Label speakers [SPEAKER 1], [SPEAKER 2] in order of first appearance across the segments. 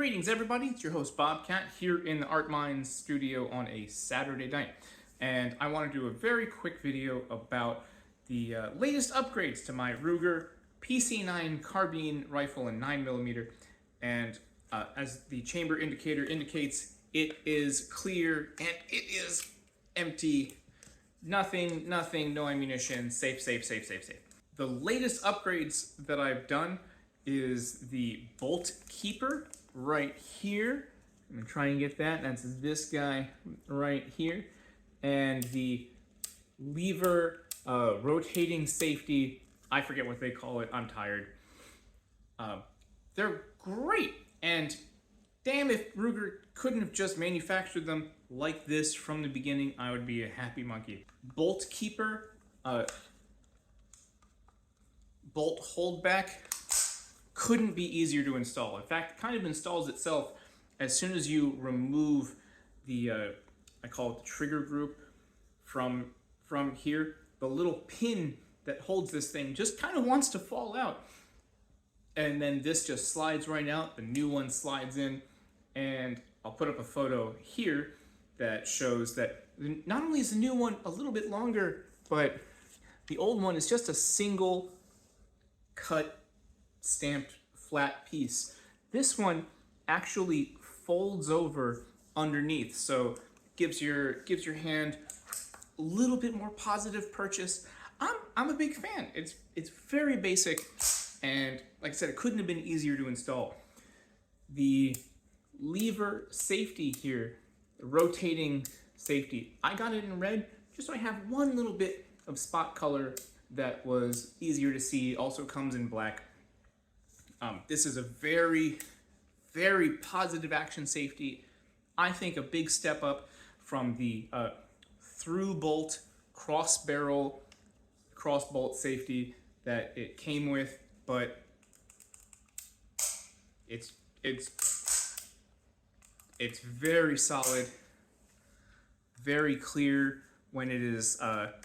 [SPEAKER 1] Greetings everybody, it's your host Bobcat here in the Art Minds studio on a Saturday night. And I want to do a very quick video about the latest upgrades to my Ruger PC9 carbine rifle in 9mm. And as the chamber indicator indicates, it is clear and it is empty. Nothing, no ammunition, safe. The latest upgrades that I've done is the bolt keeper right here. I'm gonna try and get that. That's this guy right here. And the lever rotating safety, I forget what they call it, I'm tired. They're great, and damn if Ruger couldn't have just manufactured them like this from the beginning, I would be a happy monkey. Bolt keeper, bolt holdback, couldn't be easier to install. In fact, it kind of installs itself as soon as you remove the, I call it the trigger group from here. The little pin that holds this thing just kind of wants to fall out. And then this just slides right out, the new one slides in, and I'll put up a photo here that shows that not only is the new one a little bit longer, but the old one is just a single cut stamped flat piece. This one actually folds over underneath, so gives your hand a little bit more positive purchase. I'm a big fan. It's very basic, and like I said, it couldn't have been easier to install. The lever safety here, the rotating safety, I got it in red just so I have one little bit of spot color that was easier to see. Also comes in black. This is a very positive action safety. I think a big step up from the through bolt cross barrel cross bolt safety that it came with, but it's very solid, very clear when it is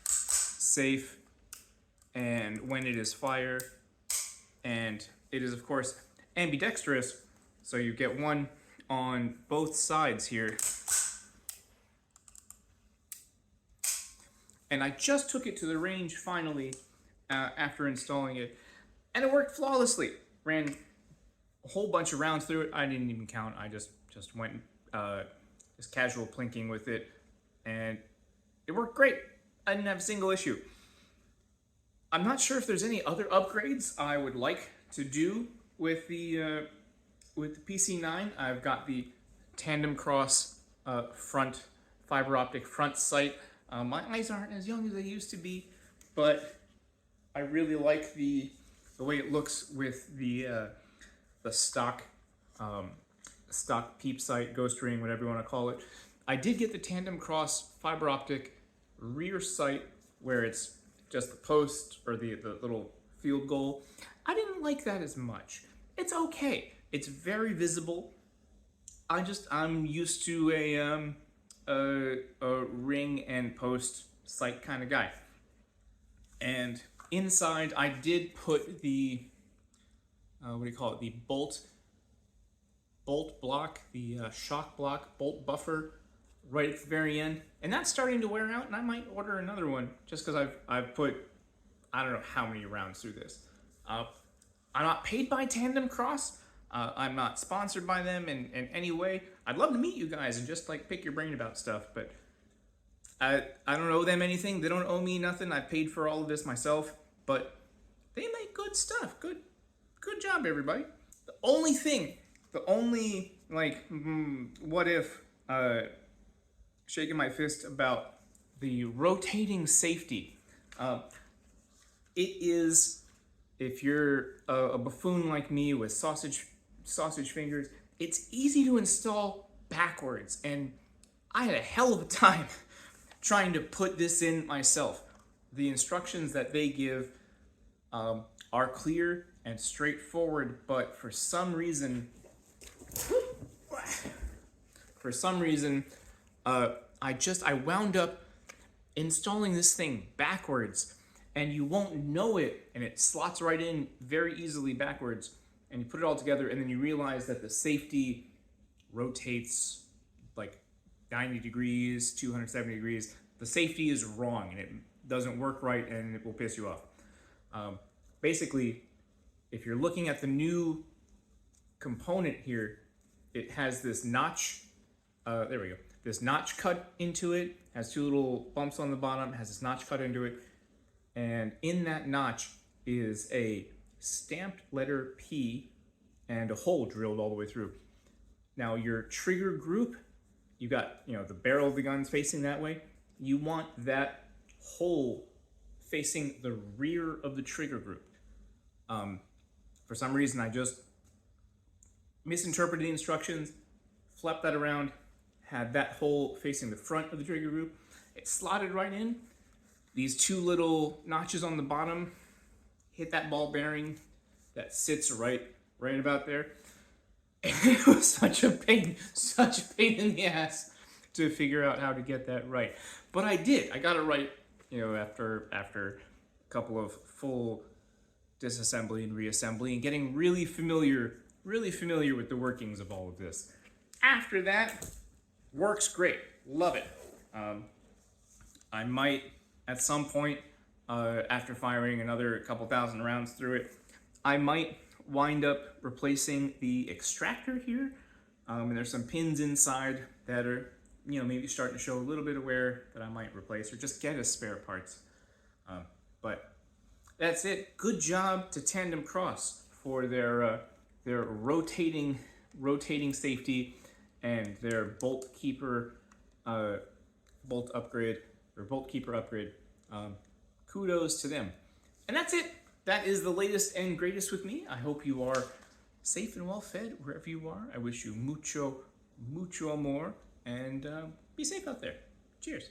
[SPEAKER 1] safe and when it is fire, and it is of course ambidextrous, so you get one on both sides here. And I just took it to the range finally after installing it, and it worked flawlessly. Ran a whole bunch of rounds through it. I didn't even count. I just went just casual plinking with it, and it worked great. I didn't have a single issue. I'm not sure if there's any other upgrades I would like to do with the PC9. I've got the Tandemkross front fiber optic front sight. My eyes aren't as young as they used to be, but I really like the way it looks with the stock peep sight, ghost ring, whatever you want to call it. I did get the Tandemkross fiber optic rear sight where it's just the post or the little field goal. I didn't like that as much. It's okay. It's very visible. I'm used to a ring and post sight kind of guy. And inside, I did put the what do you call it? The bolt block, the shock block bolt buffer right at the very end, and that's starting to wear out, and I might order another one just because I've put I don't know how many rounds through this. I'm not paid by Tandemkross. I'm not sponsored by them in any way. I'd love to meet you guys and just like pick your brain about stuff, but I don't owe them anything. They don't owe me nothing. I paid for all of this myself, but they make good stuff. Good job, everybody. The only like what if shaking my fist about the rotating safety. It is, if you're a buffoon like me with sausage fingers, it's easy to install backwards, and I had a hell of a time trying to put this in myself. The instructions that they give are clear and straightforward, but for some reason I wound up installing this thing backwards, and you won't know it, and it slots right in very easily backwards. and you put it all together, and then you realize that the safety rotates like 90 degrees, 270 degrees. The safety is wrong, and it doesn't work right, and it will piss you off. Basically, if you're looking at the new component here, it has this notch. There we go. This notch cut into it, has two little bumps on the bottom, has this notch cut into it, and in that notch is a stamped letter P and a hole drilled all the way through. Now your trigger group, you got, the barrel of the gun's facing that way. You want that hole facing the rear of the trigger group. For some reason, I just misinterpreted the instructions, flipped that around, had that hole facing the front of the trigger group. It slotted right in. These two little notches on the bottom hit that ball bearing that sits right about there. And it was such a pain in the ass to figure out how to get that right. But I did. I got it right, after a couple of full disassembly and reassembly and getting really familiar with the workings of all of this. After that, works great. Love it. I might, at some point, after firing another couple thousand rounds through it, I might wind up replacing the extractor here. And there's some pins inside that are, maybe starting to show a little bit of wear that I might replace or just get as spare parts. But that's it. Good job to Tandemkross for their rotating safety and their bolt keeper upgrade. Kudos to them. And that's it. That is the latest and greatest with me. I hope you are safe and well fed wherever you are. I wish you mucho amor, and be safe out there. Cheers.